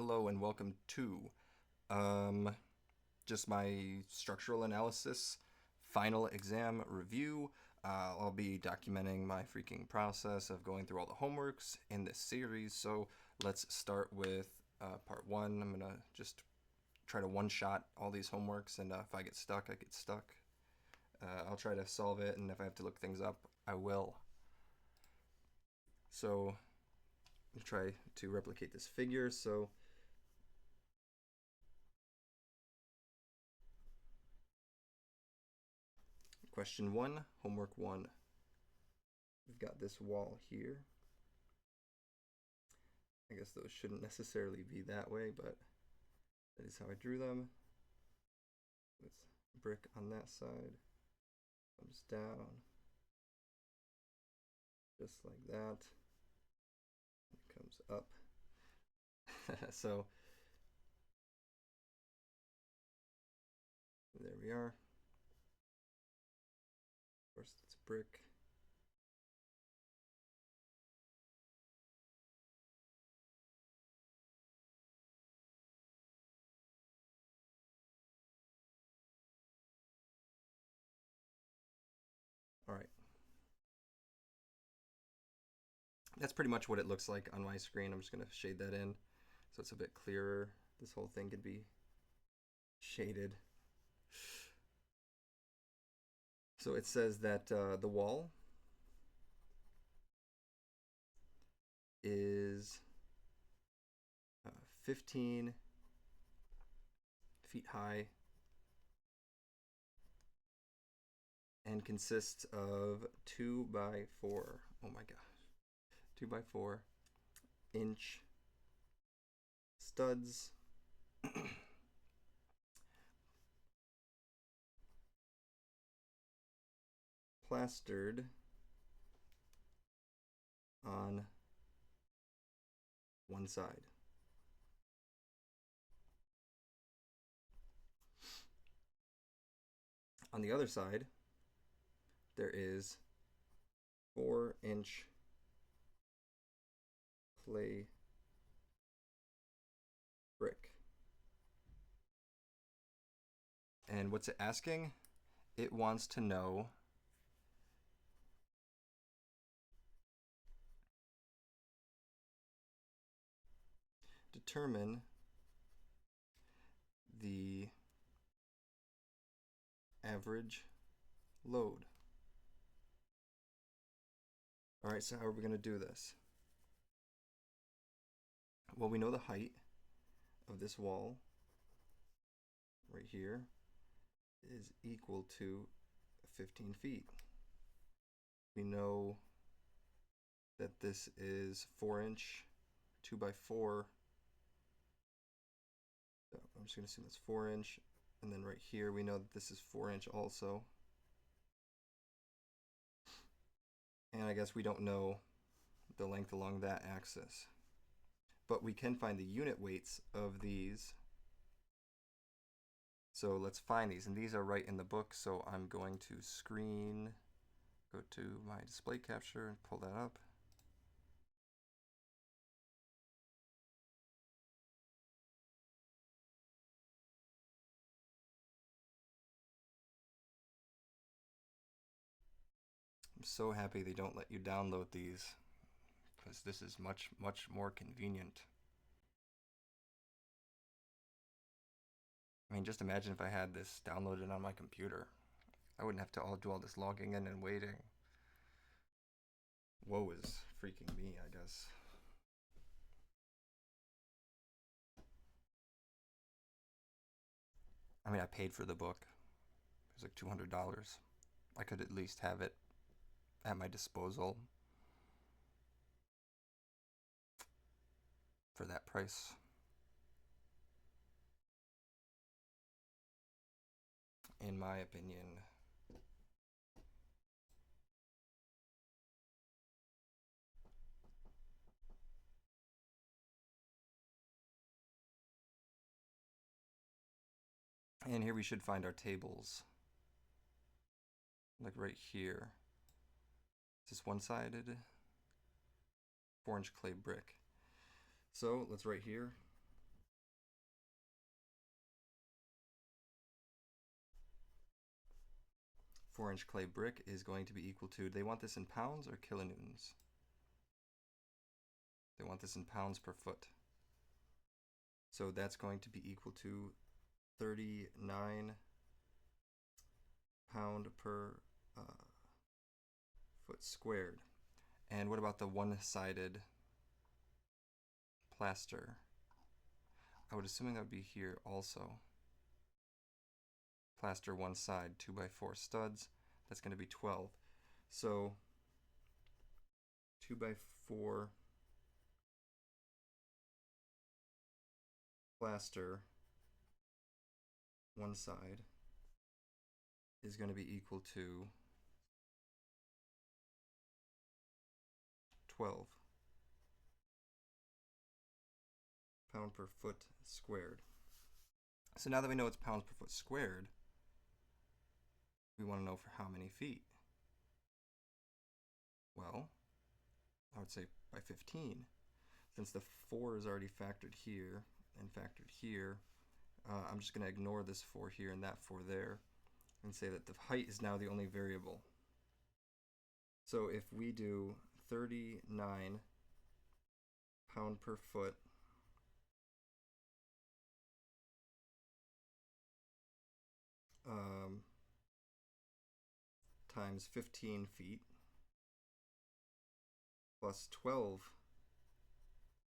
Hello and welcome to um, just my structural analysis final exam review. I'll be documenting my freaking process of going through all the homeworks in this series. So let's start with part one. I'm gonna just try to one-shot all these homeworks, and if I get stuck, I get stuck. I'll try to solve it, and if I have to look things up, I will. So I'll try to replicate this figure. So question one, homework one. We've got this wall here. I guess those shouldn't necessarily be that way, but that is how I drew them. With brick on that side, comes down, just like that. It comes up. So there we are. Of course, it's brick. All right. That's pretty much what it looks like on my screen. I'm just going to shade that in so it's a bit clearer. This whole thing could be shaded. So it says that the wall is 15 feet high and consists of 2 by 4. Oh my gosh. 2 by 4 inch studs. Plastered on one side. On the other side, there is 4-inch clay brick. And what's it asking? It wants to know determine the average load. All right, so how are we going to do this? Well, we know the height of this wall right here is equal to 15 feet. We know that this is 4-inch, 2 by 4. So I'm just going to assume that's 4-inch. And then right here, we know that this is 4-inch also. And I guess we don't know the length along that axis. But we can find the unit weights of these. So let's find these. And these are right in the book. So I'm going to go to my display capture and pull that up. I'm so happy they don't let you download these, because this is much, much more convenient. I mean, just imagine if I had this downloaded on my computer. I wouldn't have to do all this logging in and waiting. Woe is freaking me, I guess. I mean, I paid for the book. It was like $200. I could at least have it at my disposal for that price. In my opinion. And here we should find our tables. Like right here. Is this one-sided? 4-inch clay brick. So let's write here. 4-inch clay brick is going to be equal to, they want this in pounds or kilonewtons? They want this in pounds per foot. So that's going to be equal to 39 pound per foot squared. And what about the one-sided plaster? I would assume that would be here also. Plaster one side, 2x4 studs. That's going to be 12. So 2x4 plaster one side is going to be equal to 12 pound per foot squared. So now that we know it's pounds per foot squared, we want to know for how many feet. Well, I would say by 15. Since the 4 is already factored here and factored here, I'm just going to ignore this 4 here and that 4 there and say that the height is now the only variable. So if we do 39 pound per foot times 15 feet plus 12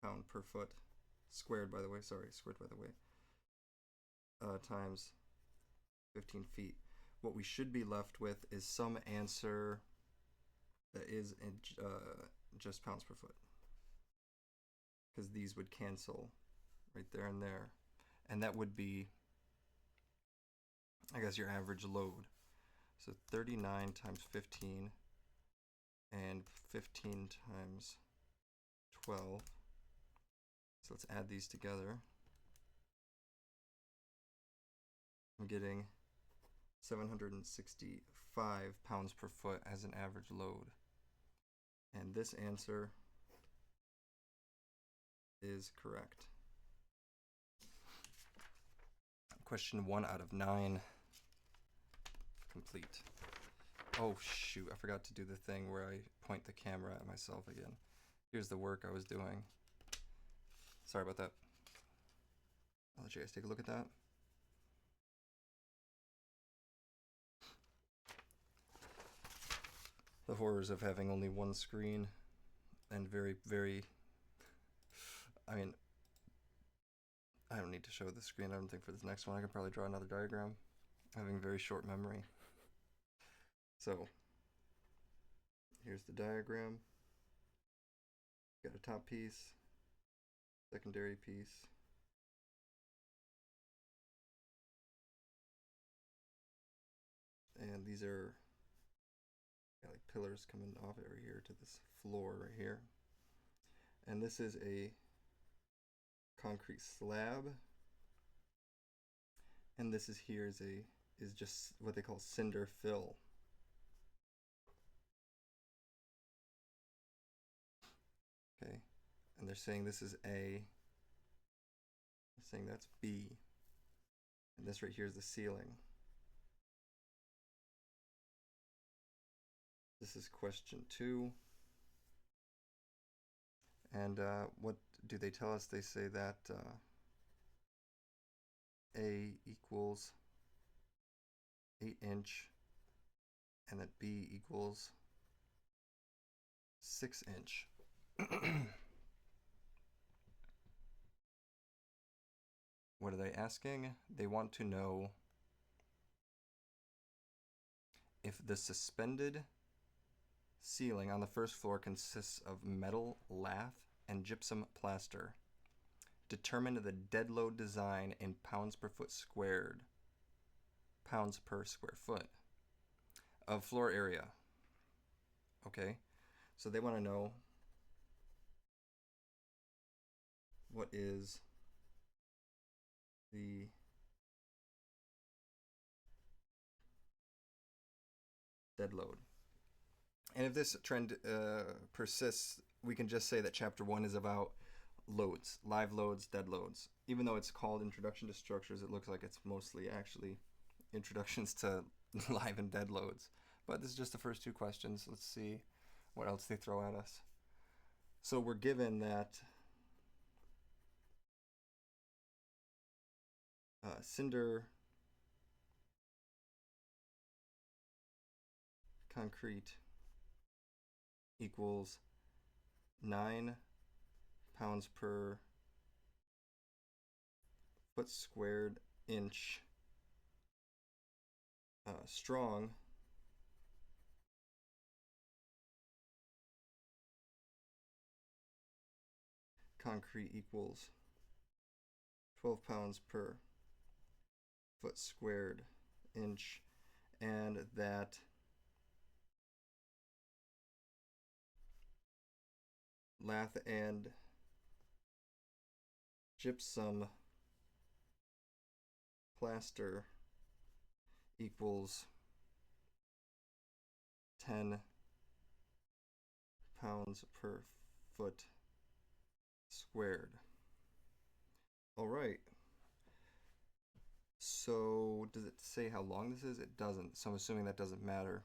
pound per foot squared, by the way, sorry, squared by the way, times 15 feet. What we should be left with is some answer that is in, just pounds per foot, because these would cancel right there and there, and that would be, I guess, your average load. So 39 times 15 and 15 times 12. So let's add these together. I'm getting 765 pounds per foot as an average load. And this answer is correct. Question 1 out of 9 complete. Oh shoot, I forgot to do the thing where I point the camera at myself again. Here's the work I was doing. Sorry about that. I'll let you guys take a look at that. The horrors of having only one screen and very, I mean, I don't need to show the screen, I don't think, for this next one. I could probably draw another diagram. Having very short memory. So, here's the diagram. Got a top piece, secondary piece, and these are like pillars coming off over here to this floor right here. And this is a concrete slab, and this is here is just what they call cinder fill. Okay, and they're saying this is A, they're saying that's B, and this right here is the ceiling. This is question 2. And what do they tell us? They say that A equals 8-inch and that B equals 6-inch. What are they asking? They want to know if the suspended ceiling on the first floor consists of metal lath and gypsum plaster. Determine the dead load design in pounds per foot squared, pounds per square foot of floor area. Okay, so they want to know what is the dead load. And if this trend persists, we can just say that chapter 1 is about loads, live loads, dead loads. Even though it's called Introduction to Structures, it looks like it's mostly actually introductions to live and dead loads. But this is just the first two questions. Let's see what else they throw at us. So we're given that cinder, concrete equals 9 pounds per foot squared inch strong, concrete equals 12 pounds per foot squared inch, and that lath and gypsum plaster equals 10 pounds per foot squared. All right. So does it say how long this is? It doesn't. So I'm assuming that doesn't matter.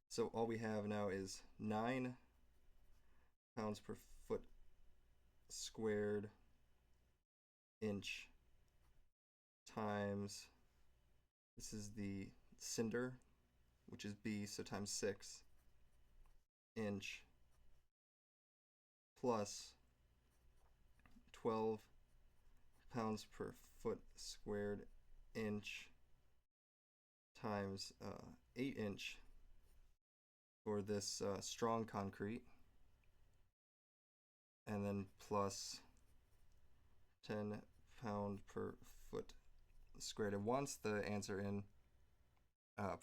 So all we have now is 9 pounds per foot squared inch times, this is the cinder, which is B, so times 6 inch, plus 12 pounds per foot squared inch times 8 inch for this strong concrete, and then plus 10 pound per foot squared. It wants the answer in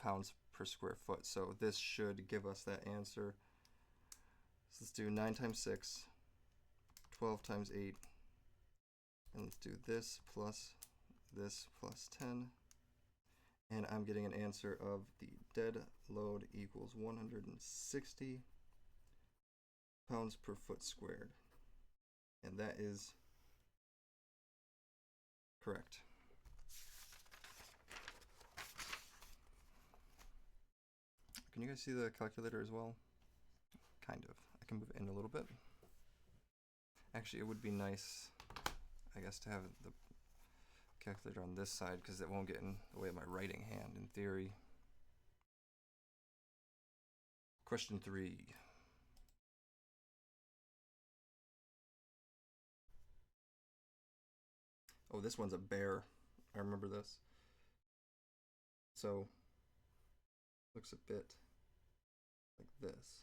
pounds per square foot, so this should give us that answer. So let's do 9 times 6, 12 times 8, and let's do this plus 10, and I'm getting an answer of the dead load equals 160 pounds per foot squared, and that is correct. Can you guys see the calculator as well? Kind of. I can move it in a little bit. Actually, it would be nice, I guess, to have the calculator on this side because it won't get in the way of my writing hand in theory. Question 3. Oh, this one's a bear. I remember this. So, looks a bit like this.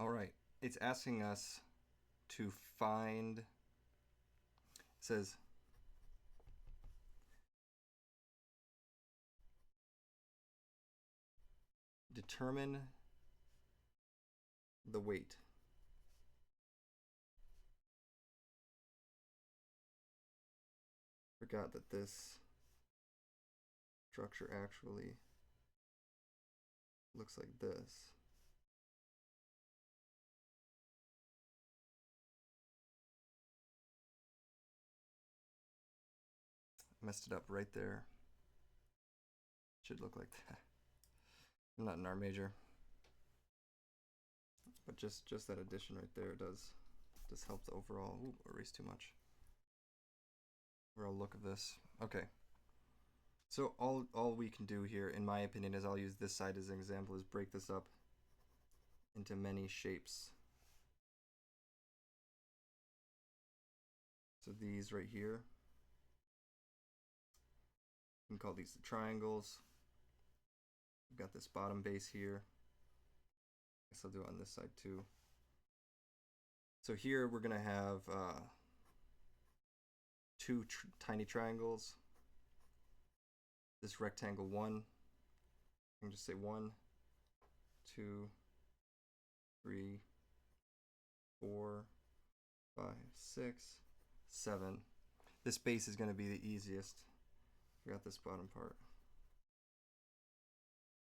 All right, it's asking us to find, it says, determine the weight. Forgot that this structure actually looks like this. Messed it up right there. Should look like that. I'm not an art major, but just that addition right there does help the overall. Ooh, erase too much. Overall look of this. Okay. So all we can do here, in my opinion, is I'll use this side as an example, is break this up into many shapes. So these right here, we can call these the triangles. We've got this bottom base here. guess I'll do it on this side too. So here we're gonna have two tiny triangles. This rectangle 1, I can just say 1, 2, 3, 4, 5, 6, 7. This base is going to be the easiest. Forgot this bottom part.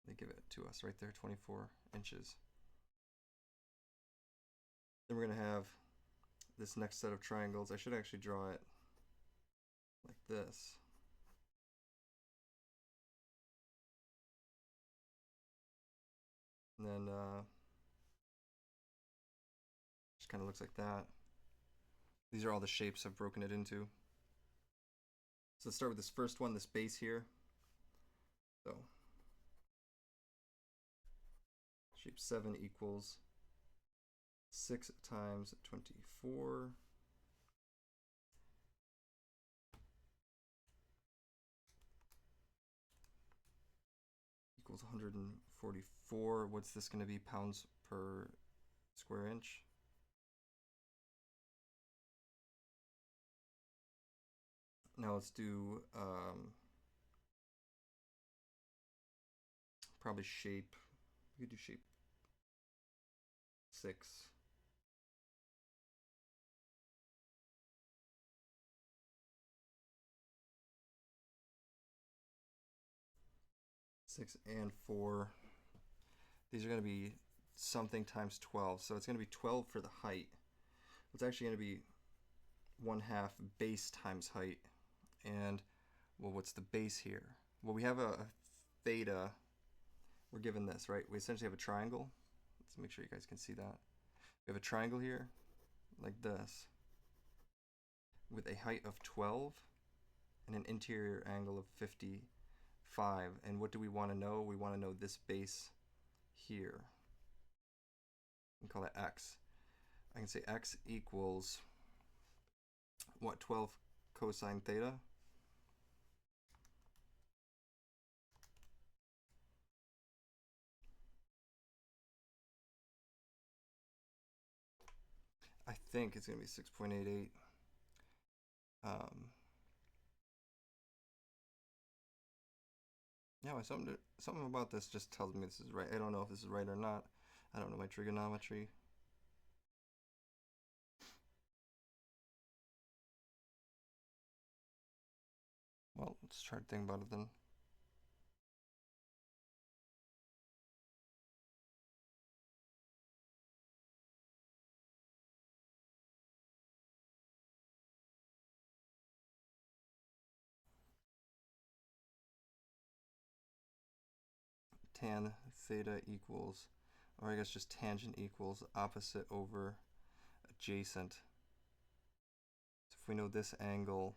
They give it to us right there, 24 inches. Then we're going to have this next set of triangles. I should actually draw it like this. And then just kind of looks like that. These are all the shapes I've broken it into. So let's start with this first one, this base here. So shape 7 equals 6 times 24 equals 144. What's this going to be? Pounds per square inch. Now let's do probably shape. We could do shape 6. 6 and 4. These are going to be something times 12. So it's going to be 12 for the height. It's actually going to be 1/2 base times height. And, well, what's the base here? Well, we have a theta. We're given this, right? We essentially have a triangle. Let's make sure you guys can see that. We have a triangle here, like this, with a height of 12 and an interior angle of 55. And what do we want to know? We want to know this base here. We can call it x. I can say x equals, what, 12 cosine theta? I think it's going to be 6.88. Yeah, something about this just tells me this is right. I don't know if this is right or not. I don't know my trigonometry. Well, let's try to think about it then. Tan theta equals, or I guess just tangent equals opposite over adjacent. So if we know this angle,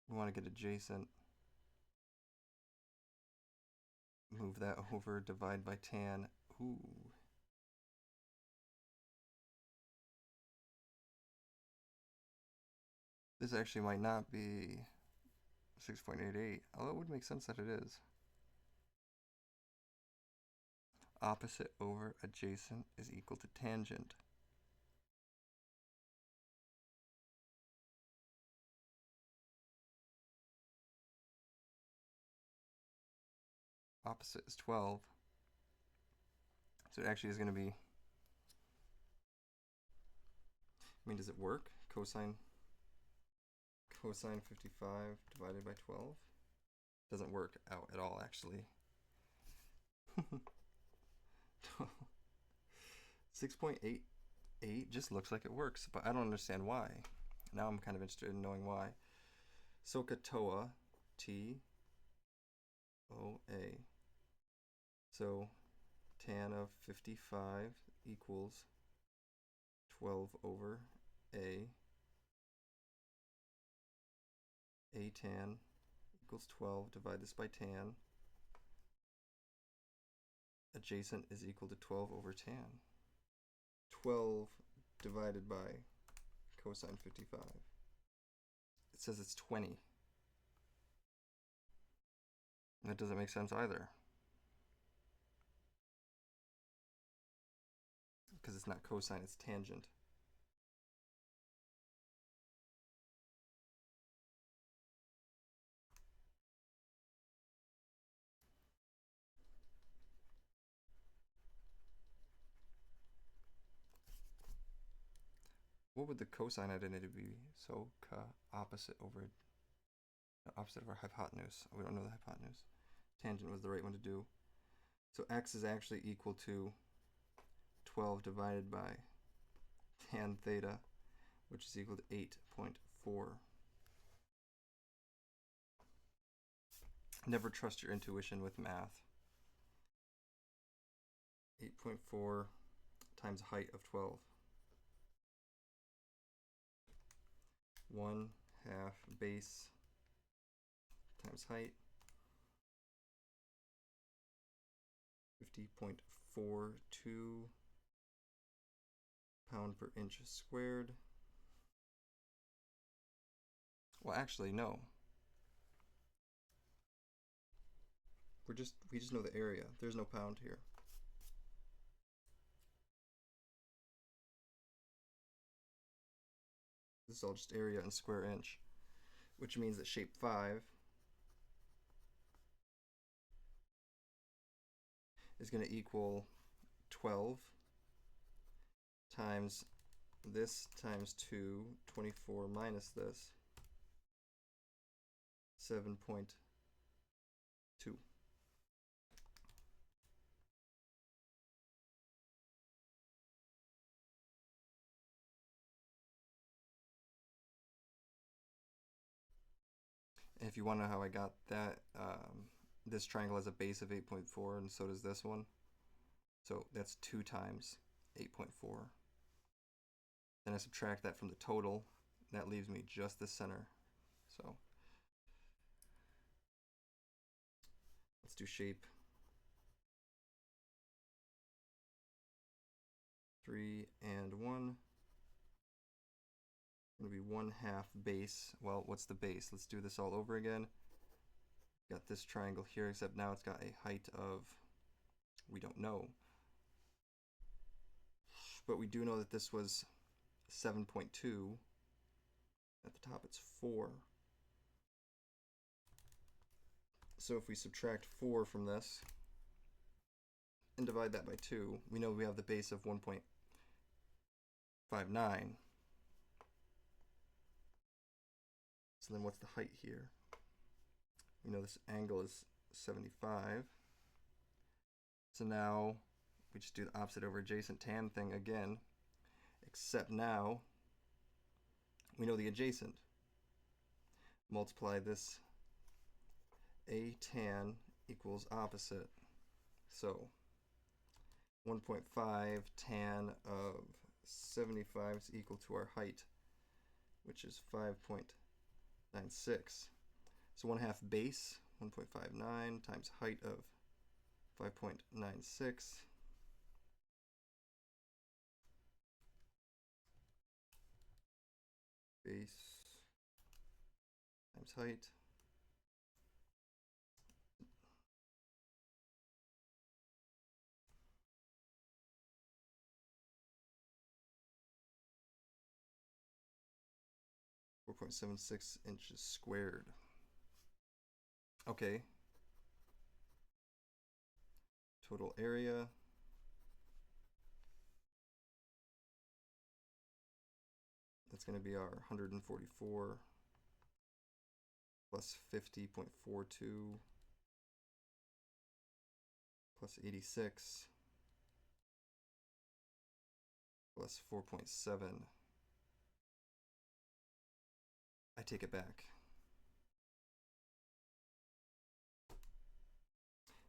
we want to get adjacent. Move that over, divide by tan. Ooh. This actually might not be 6.88, although it would make sense that it is. Opposite over adjacent is equal to tangent. Opposite is 12. So it actually is going to be, I mean, does it work? Cosine 55 divided by 12? Doesn't work out at all, actually. 6.88 just looks like it works, but I don't understand why. Now I'm kind of interested in knowing why. SOHCAHTOA, T-O-A. So tan of 55 equals 12 over A. A tan equals 12. Divide this by tan. Adjacent is equal to 12 over tan. 12 divided by cosine 55. It says it's 20. That doesn't make sense either. Because it's not cosine, it's tangent. What would the cosine identity be? So opposite over opposite of our hypotenuse. We don't know the hypotenuse. Tangent was the right one to do. So x is actually equal to 12 divided by tan theta, which is equal to 8.4. Never trust your intuition with math. 8.4 times height of 12. 1/2 base times height. 50.42 pound per inch squared. Well, actually, no. We just know the area. There's no pound here. This is all just area in square inch, which means that shape 5 is going to equal 12 times this times 2, 24 minus this, 7.2. And if you want to know how I got that, this triangle has a base of 8.4, and so does this one. So that's 2 times 8.4. Then I subtract that from the total, and that leaves me just the center. So let's do shape 3 and 1. Going to be 1/2 base. Well, what's the base? Let's do this all over again. Got this triangle here, except now it's got a height of, we don't know. But we do know that this was 7.2. At the top it's 4. So if we subtract 4 from this and divide that by 2, we know we have the base of 1.59. So then what's the height here? We know this angle is 75. So now we just do the opposite over adjacent tan thing again, except now we know the adjacent. Multiply this a tan equals opposite. So 1.5 tan of 75 is equal to our height, which is 5.96. So 1/2 base, 1.59 times height of 5.96. Base times height. .76 inches squared. Okay. Total area. That's going to be our 144 plus 50.42 plus 86 plus 4.7. I take it back.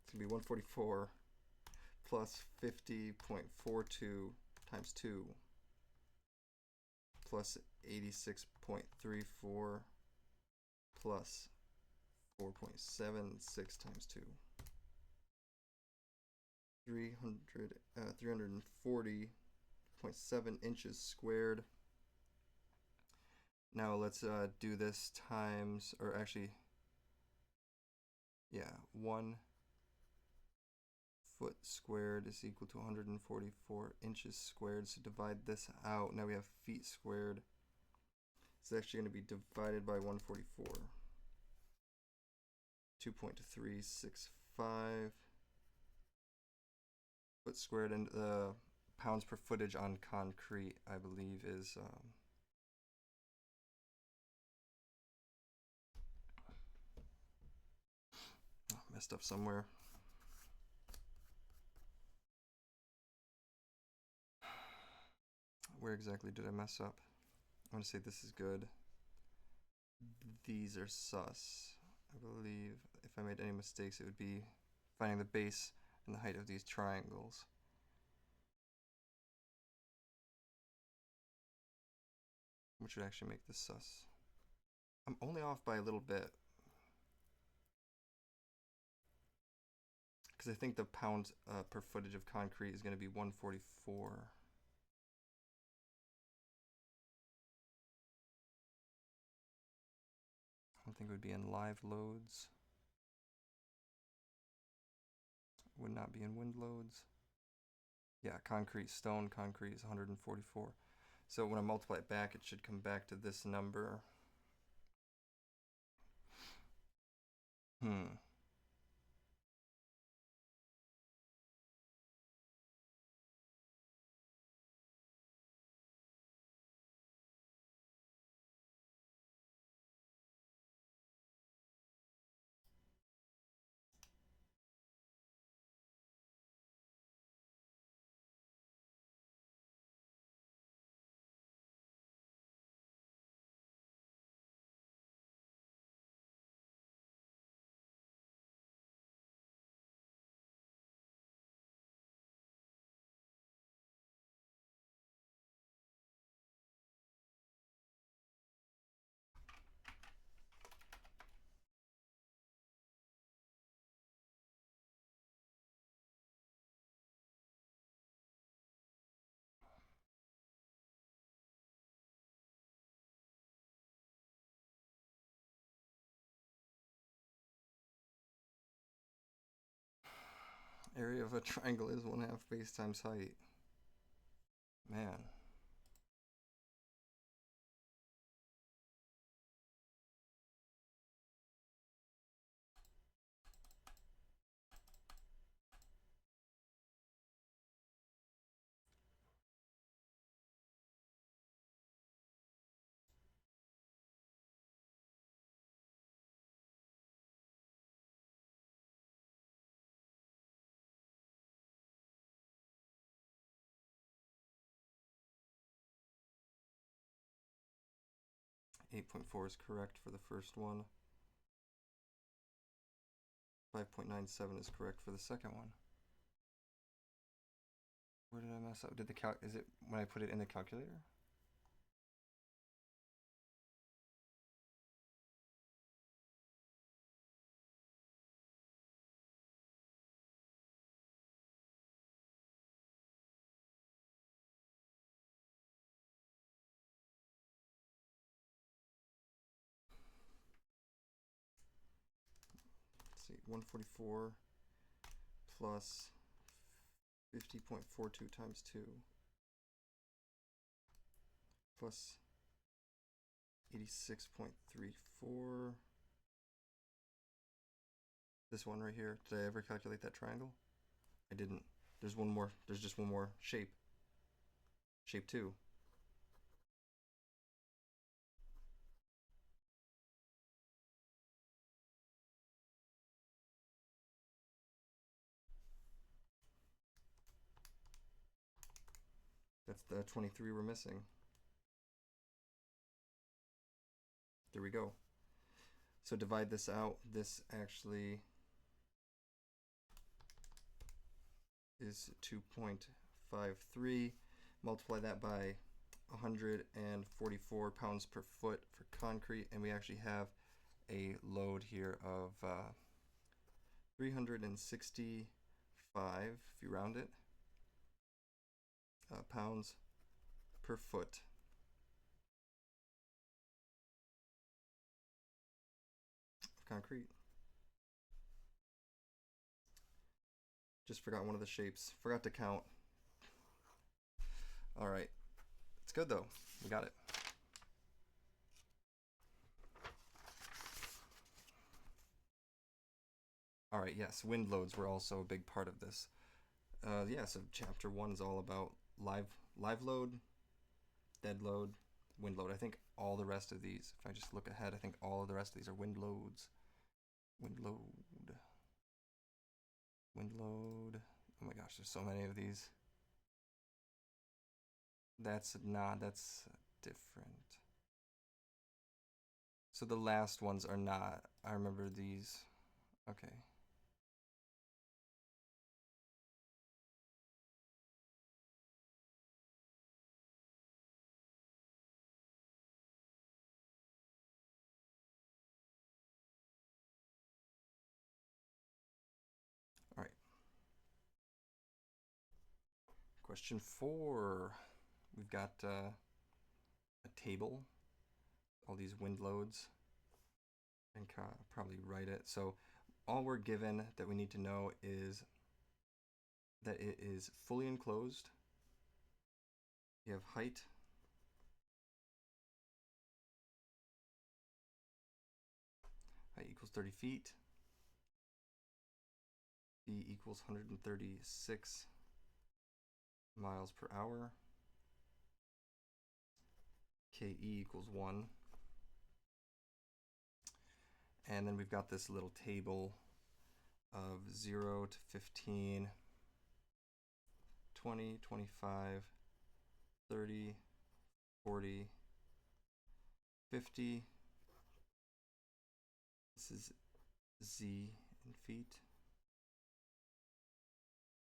It's going to be 144 plus 50.42 times 2 plus 86.34 plus 4.76 times 2. 340.7 inches squared. Now let's do this times, or actually Yeah, 1 foot squared is equal to 144 inches squared. So divide this out. Now we have feet squared. It's actually going to be divided by 144. 2.365 foot squared, and the pounds per footage on concrete, I believe, is messed up somewhere. Where exactly did I mess up? I'm gonna say this is good. These are sus. I believe if I made any mistakes, it would be finding the base and the height of these triangles. Which would actually make this sus. I'm only off by a little bit. Because I think the pound per footage of concrete is going to be 144. I don't think it would be in live loads. Would not be in wind loads. Yeah, concrete, stone, concrete is 144. So when I multiply it back, it should come back to this number. Hmm. Area of a triangle is 1/2 base times height. Man. .4 is correct for the first one. 5.97 is correct for the second one. Where did I mess up? Did the is it when I put it in the calculator? Let's see, 144 plus 50.42 times 2 plus 86.34. This one right here. Did I ever calculate that triangle? I didn't. There's one more. There's just one more shape. Shape 2. That's the 23 we're missing. There we go. So divide this out. This actually is 2.53. Multiply that by 144 pounds per foot for concrete, and we actually have a load here of 365, if you round it, pounds per foot. Of concrete. Just forgot one of the shapes. Forgot to count. All right. It's good though. We got it. All right, yes, wind loads were also a big part of this. Yeah, so chapter 1 is all about live load, dead load, wind load. I think all the rest of these, if I just look ahead, I think all of the rest of these are wind loads. Wind load. Wind load. Oh my gosh, there's so many of these. That's different. So the last ones are not. I remember these. Okay. All right. Question 4. We've got a table, all these wind loads, and probably write it. So all we're given that we need to know is that it is fully enclosed. You have height. Height equals 30 feet. V equals 136 miles per hour. KE equals 1. And then we've got this little table of 0 to 15, 20, 25, 30, 40, 50. This is Z in feet.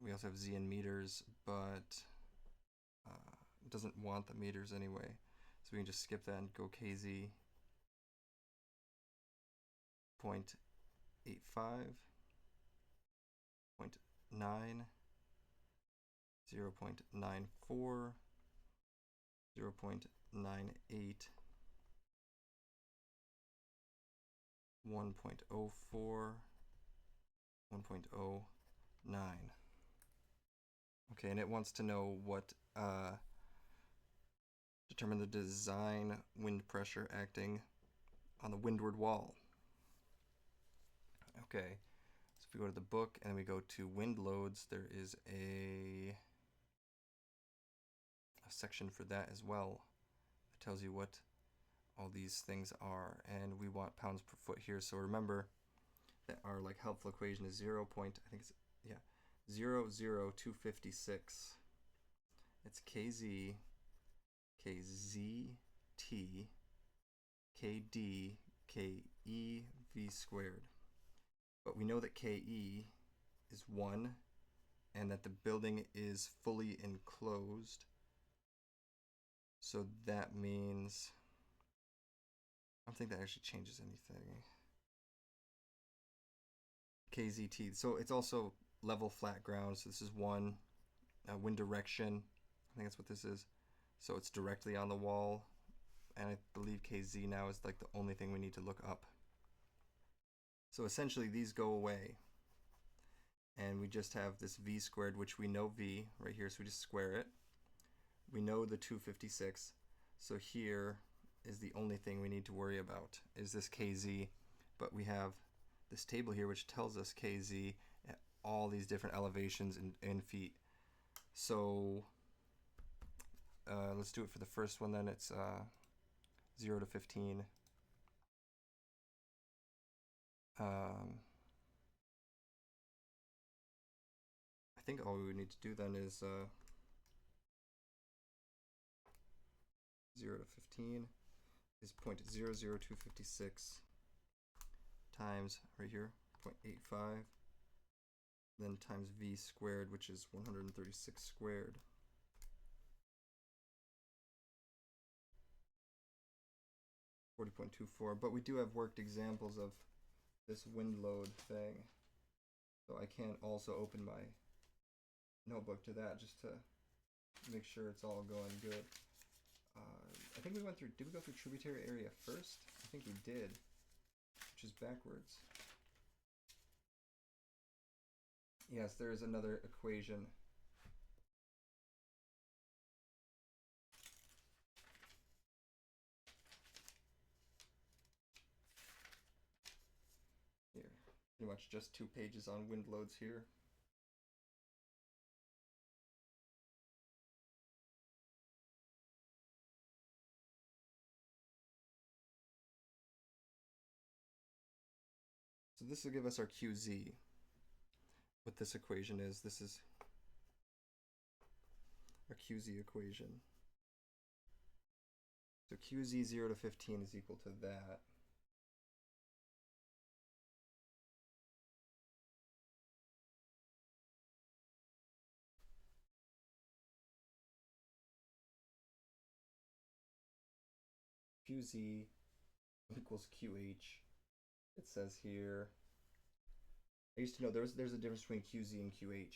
We also have Z in meters, but it doesn't want the meters anyway. So we can just skip that and go KZ. 0.85, 0.9, 0.94, 0.98, 1.04, 1.09. Okay, and it wants to know what, determine the design wind pressure acting on the windward wall. Okay, so if we go to the book and we go to wind loads, there is a section for that as well. It tells you what all these things are, and we want pounds per foot here. So remember that our like helpful equation is 0. I think it's 00256. It's kz, kzt, kd, ke v squared. But we know that ke is 1 and that the building is fully enclosed. So that means, I don't think that actually changes anything. KZT, so it's also level flat ground, so this is 1. Wind direction, I think that's what this is. So it's directly on the wall, and I believe KZ now is like the only thing we need to look up. So essentially these go away, and we just have this V squared, which we know V right here, so we just square it. We know the 256, so here is the only thing we need to worry about, is this KZ, but we have this table here which tells us KZ at all these different elevations in feet. So let's do it for the first one then. It's 0 to 15. I think all we would need to do then is 0 to 15 is 0.00256 times right here 0.85, then times V squared, which is 136 squared. .24, but we do have worked examples of this wind load thing, so I can also open my notebook to that just to make sure it's all going good. I think we went through, did we go through tributary area first? I think we did, which is backwards. Yes, there is another equation. Here, pretty much just 2 pages on wind loads here. So this will give us our QZ. What this equation is, this is our QZ equation. So QZ 0 to 15 is equal to that. QZ equals QH. It says here. I used to know there's a difference between QZ and QH.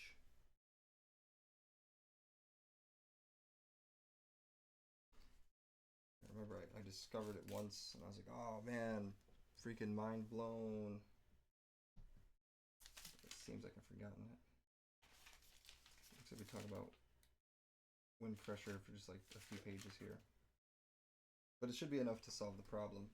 I remember I discovered it once and I was like, oh man, freaking mind blown. It seems like I've forgotten it. Looks like we talk about wind pressure for just like a few pages here. But it should be enough to solve the problem.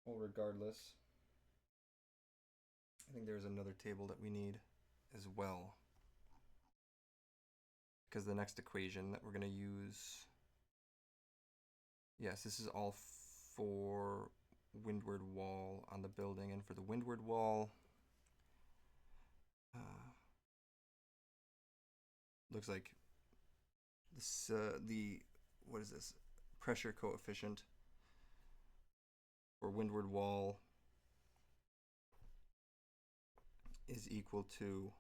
Well, regardless, I think there's another table that we need as well. Because the next equation that we're going to use, yes, this is all for windward wall on the building. And for the windward wall, looks like this, what is this? Pressure coefficient for windward wall is equal to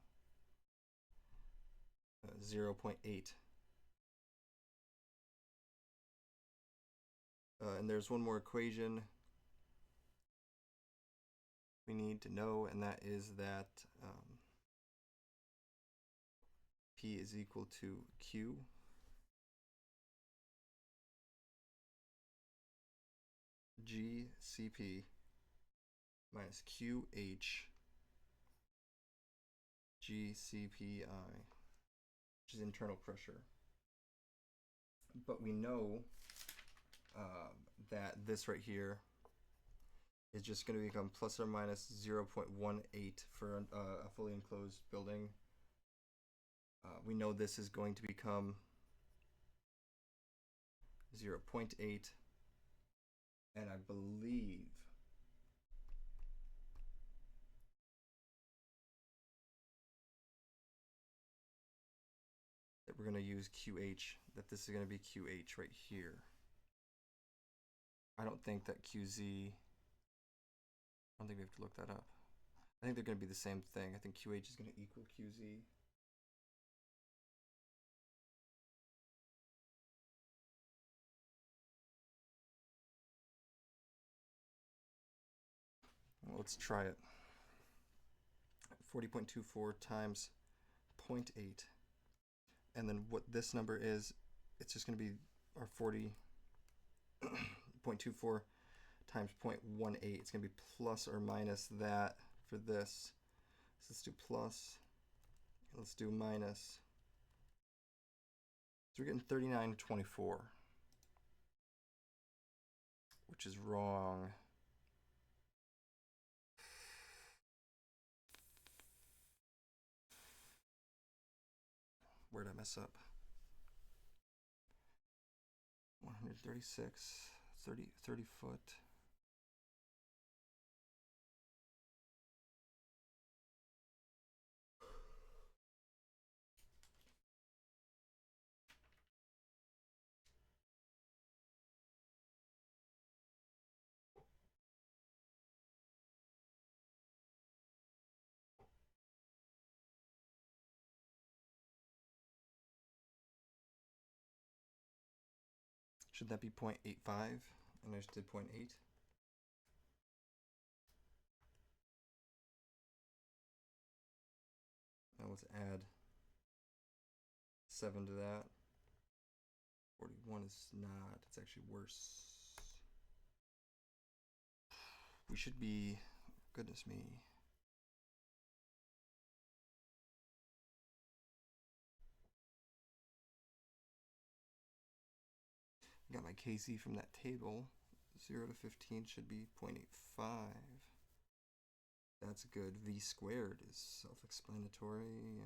0.8. And there's one more equation we need to know, and that is that P is equal to Q GCP minus QH GCPI, which is internal pressure. But we know that this right here is just going to become plus or minus 0.18 for a fully enclosed building. We know this is going to become 0.8, and I believe that we're going to use QH, that this is going to be QH right here. I don't think that QZ, I don't think we have to look that up. I think they're going to be the same thing. I think QH is going to equal QZ. Well, let's try it. 40.24 times 0.8. And then what this number is, it's just going to be our 40.24 times 0.18. It's going to be plus or minus that for this. So let's do plus. Let's do minus. So we're getting 39.24, which is wrong. Where did I mess up? 136, 30 foot. Should that be 0.85? And I just did 0.8. Now let's add 7 to that. 41 is not. It's actually worse. We should be, goodness me. I got my KZ from that table. 0 to 15 should be 0.85. That's good. V squared is self-explanatory,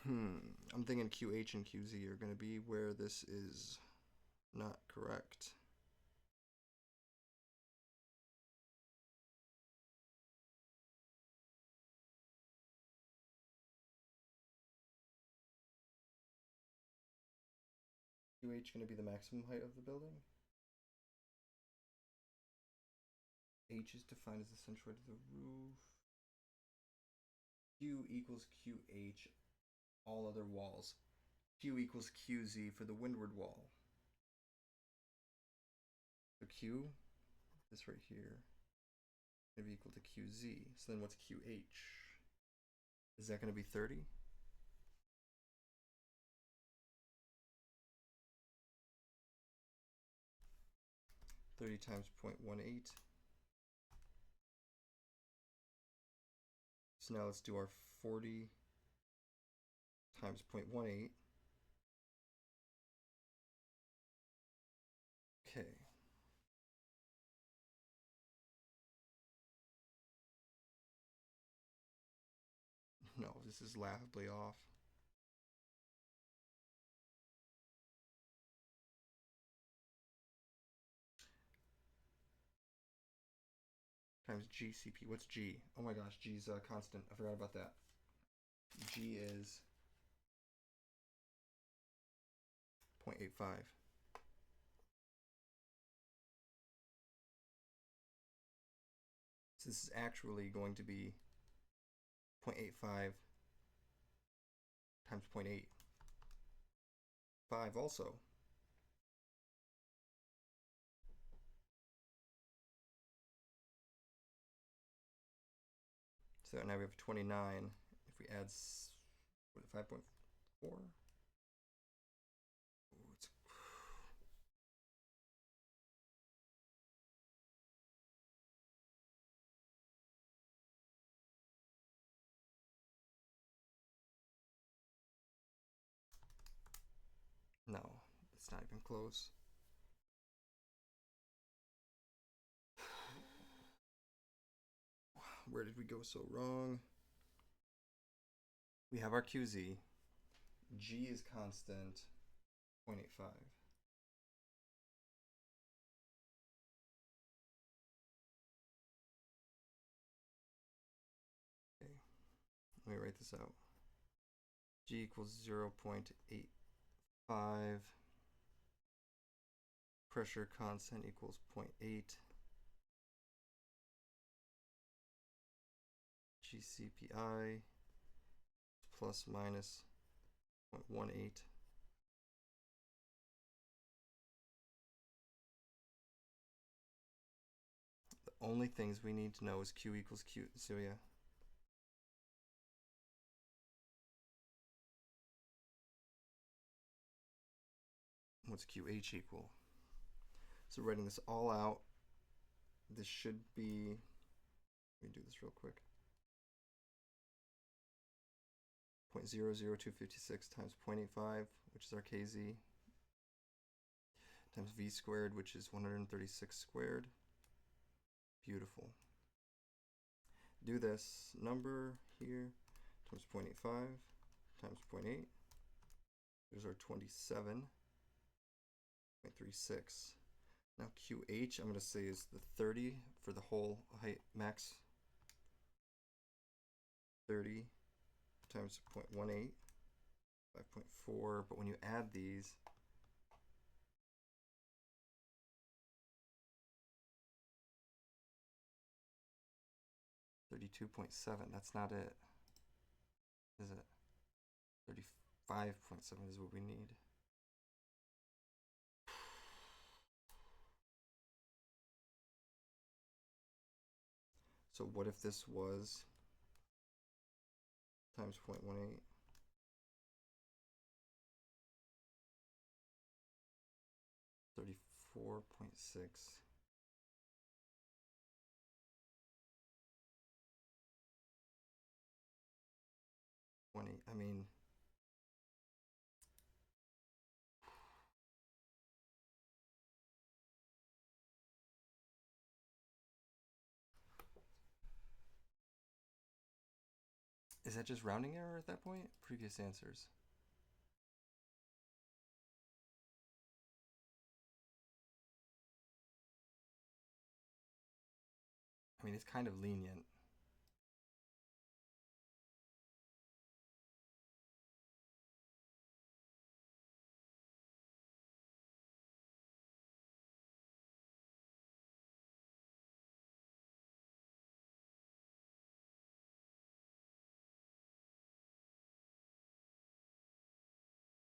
and I'm thinking QH and QZ are going to be where this is not correct. QH going to be the maximum height of the building. H is defined as the central height of the roof. Q equals QH, all other walls. Q equals QZ for the windward wall. So Q, this right here, is going to be equal to QZ. So then what's QH? Is that going to be 30? times 0.18. So now let's do our 40 times 0.18. Okay. No, this is laughably off. Times GCP. What's G? Oh my gosh, G's a constant. I forgot about that. G is 0.85. So this is actually going to be 0.85 times 0.85 also. So now we have 29. If we add 5.4. No, it's not even close. Where did we go so wrong? We have our QZ. G is constant, 0.85. Okay, let me write this out. G equals 0.85. Pressure constant equals 0.8. GCPI plus minus 0.18. The only things we need to know is Q equals Q. So yeah. What's QH equal? So writing this all out, this should be, let me do this real quick. 0.00256 times 0.85, which is our KZ, times V squared, which is 136 squared. Beautiful. Do this number here times 0.85 times 0.8. There's our 27.36. Now QH, I'm going to say is the 30 for the whole height max. 30 times 0.18, 5.4, but when you add these, $32.7, that's not it, is it? 35.7 is what we need. So what if this was times 0.18? 34.6. 20. I mean, is that just rounding error at that point? Previous answers. I mean, it's kind of lenient.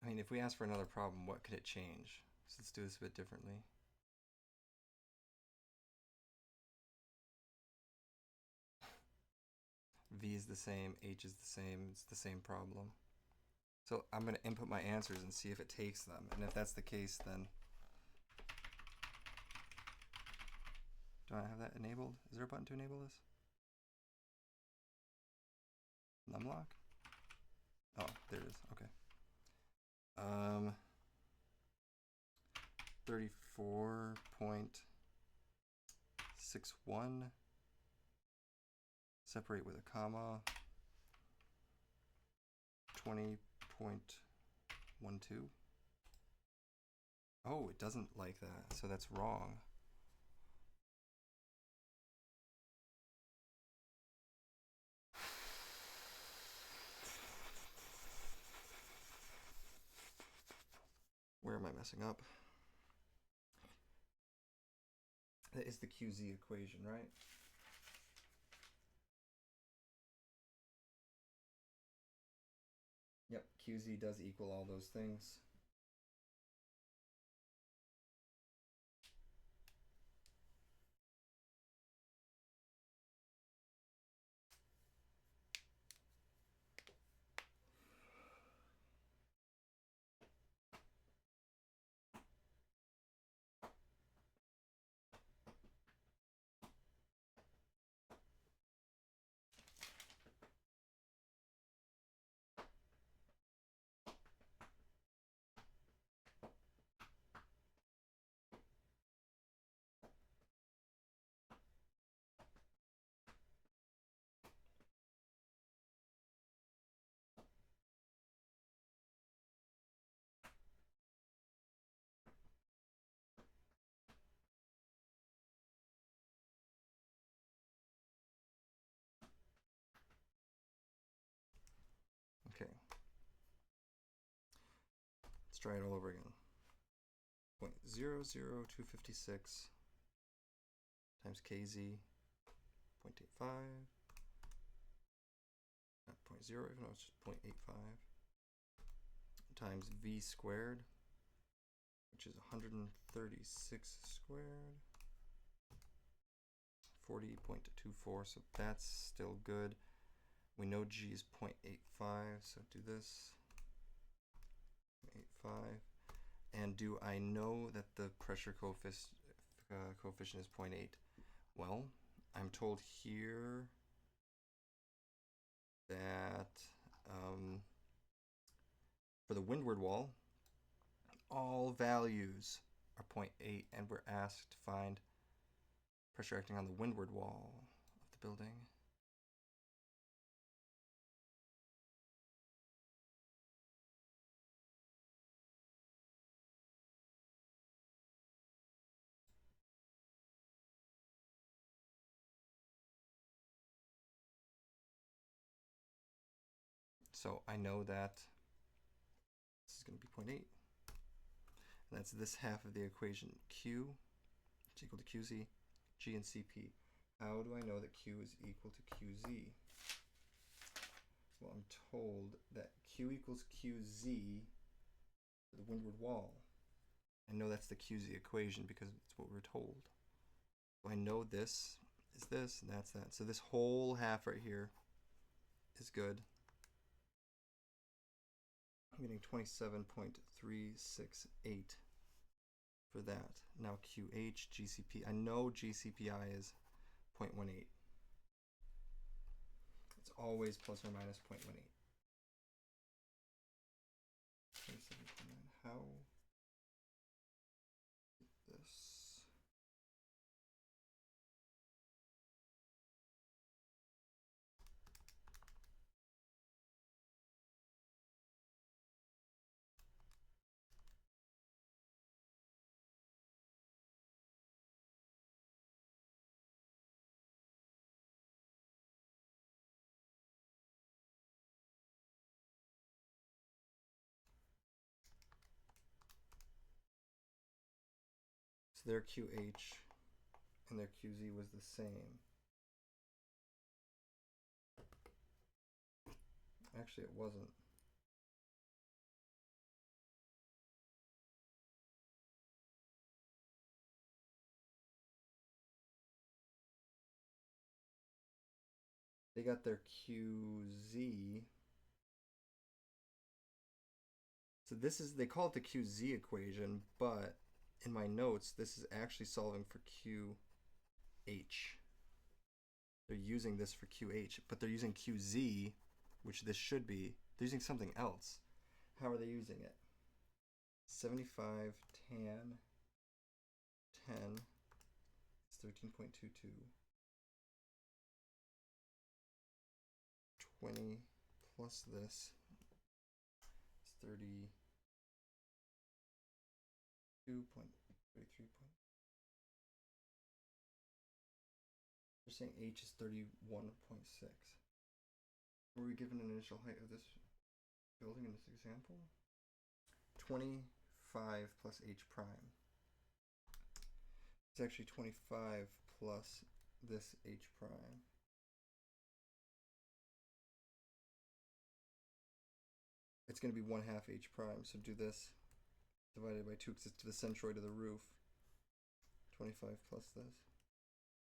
I mean, if we ask for another problem, what could it change? So let's do this a bit differently. V is the same, H is the same, it's the same problem. So I'm going to input my answers and see if it takes them. And if that's the case, then do I have that enabled? Is there a button to enable this? Numlock? Oh, there it is. Okay. 34.61. Separate with a comma. 20.12. Oh, it doesn't like that, so that's wrong. Where am I messing up? That is the QZ equation, right? Yep, QZ does equal all those things. Okay. Let's try it all over again. 0.00256 times kz, 0.85, not 0.0, even though it's just 0.85, times v squared, which is 136 squared, 40.24, so that's still good. We know g is 0.85, so do this, 0.85. And do I know that the pressure coefficient is 0.8? Well, I'm told here that for the windward wall, all values are 0.8, and we're asked to find pressure acting on the windward wall of the building. So I know that this is going to be 0.8. And that's this half of the equation. Q is equal to QZ, G and CP. How do I know that Q is equal to QZ? Well, I'm told that Q equals QZ for the windward wall. I know that's the QZ equation because it's what we're told. So I know this is this, and that's that. So this whole half right here is good. I'm getting 27.368 for that. Now QH, GCP. I know GCPI is 0.18. It's always plus or minus 0.18. 27.9. How? This. So their QH and their QZ was the same. Actually, it wasn't. They got their QZ. So this is, they call it the QZ equation, but in my notes, this is actually solving for QH. They're using this for QH, but they're using QZ, which this should be. They're using something else. How are they using it? 75 tan 10 is 13.22. 20 plus this is 32.33. They're saying H is 31.6. Were we given an initial height of this building in this example? 25 plus H prime. It's actually 25 plus this H prime. It's going to be 1/2 H prime, so do this divided by 2 because it's to the centroid of the roof. 25 plus this,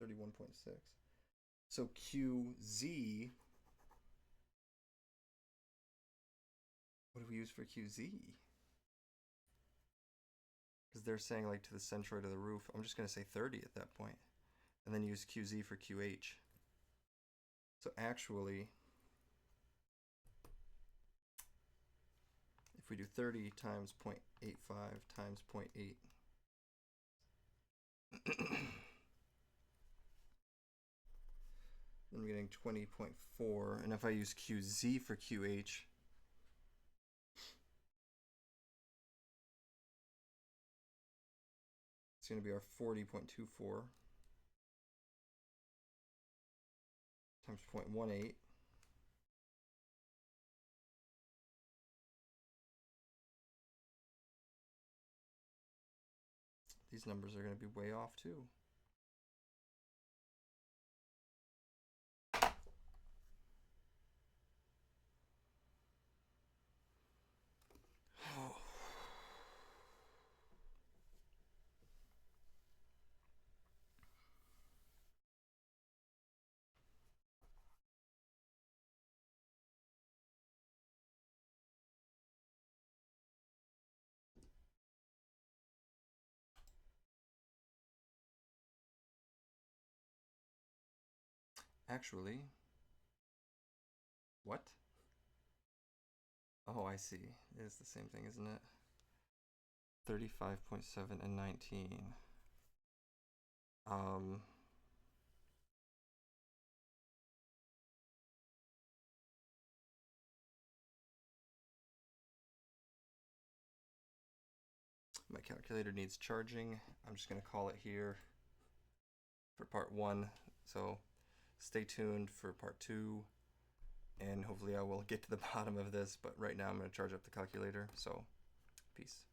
31.6. So QZ, what do we use for QZ? Because they're saying like to the centroid of the roof. I'm just going to say 30 at that point, and then use QZ for QH. So actually, if we do 30 times 0.85 times 0.8, I'm getting 20.4, and if I use QZ for QH, it's going to be our 40.24 times 0.18. These numbers are going to be way off too. Actually, what? Oh, I see. It is the same thing, isn't it? 35.7 and 19. My calculator needs charging. I'm just going to call it here for part 1. So stay tuned for part 2, and hopefully I will get to the bottom of this, but right now I'm going to charge up the calculator. So peace.